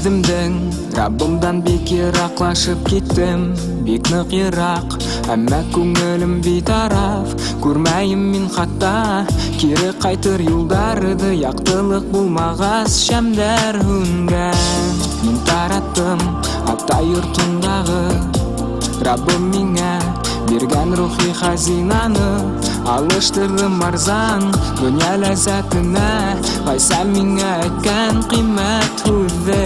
Өзімдің Раббымдан бек ерақлашып кеттім, бек нық ерақ, әммә көңілім бейтараф. Көрмәйім мен хатта, кері қайтыр юлдарды, яқтылық болмағас шәмдәр хүнген. Мен тараттым ата йұртындағы, Раббым миңа берген рухи хазинаны, алыштырдым арзан дүния ләззәтіне, қайсам миңа әйткән қиммәт хүзді.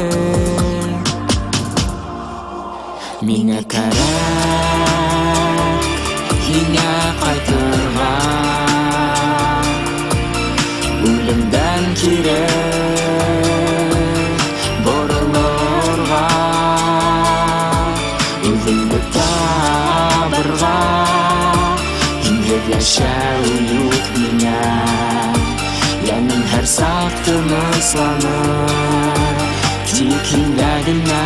Миңа кәрәк һиңа қайтырға, үлемдән кире борылырға, үзеңді табырға. Һиңһеҙ яшәү юк миңа, йәнем һәр саҡ тынысланыр, тик һиңдә генә.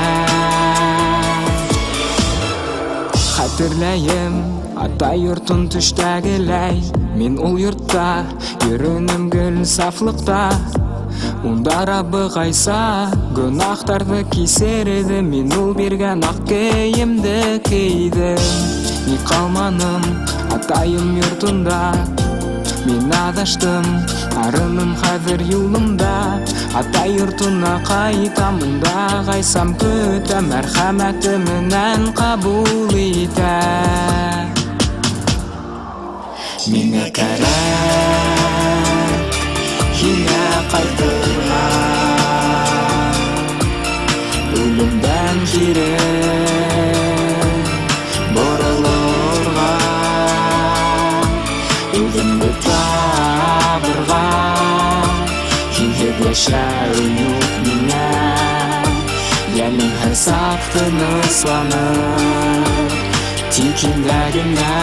Хәтерләйем ата йортын төштәгеләй, мин ул йортта йөрөнөм гел сафлыҡта. Унда Раббы ҡайса гөнаһтарҙы кисерҙе, мин ул биргән аҡ кейемде кейҙем. Ни ҡалманым атайым йортында, мин аҙаштым, арыным хәҙер юлымда. Ата йортона ҡайтам, унда ҡайсам көтә, мәрхәмәте менән ҡабул итә. Миңә кәрәк һиңә ҡайтырға, үлемдән кире боролорға, үҙемде табырға. Һиңһеҙ яшәү юк миңә, йәнем һәр саҡ тынысланыр, тик һиңдә генә.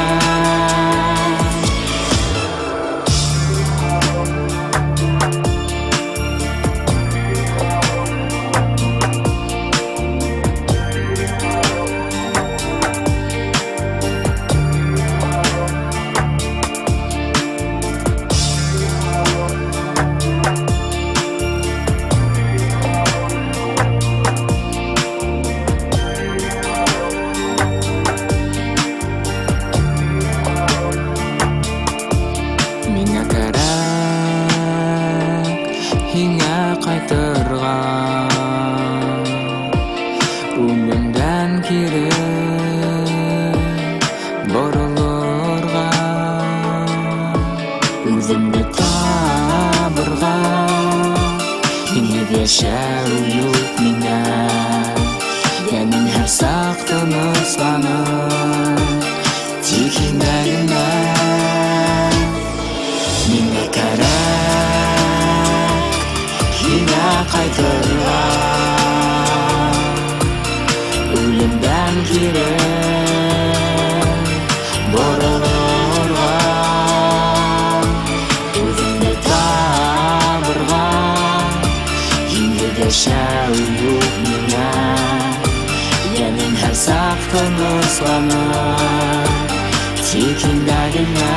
Миңә кәрәк һиңә ҡайтырға, үлемдән кире боролорға, үҙемде табырға. Һиңһеҙ йәшәү юк миңә, йәнем һәр саҡ тынысланыр, тик һиңдә генә. Миңә кәрәк һиңә ҡайтырға, үлемдән кире боролорға, үҙемде табырға. Һиңһеҙ йәшәү юк миңә, йәнем һәр саҡ тынысланыр, тик һиңдә генә.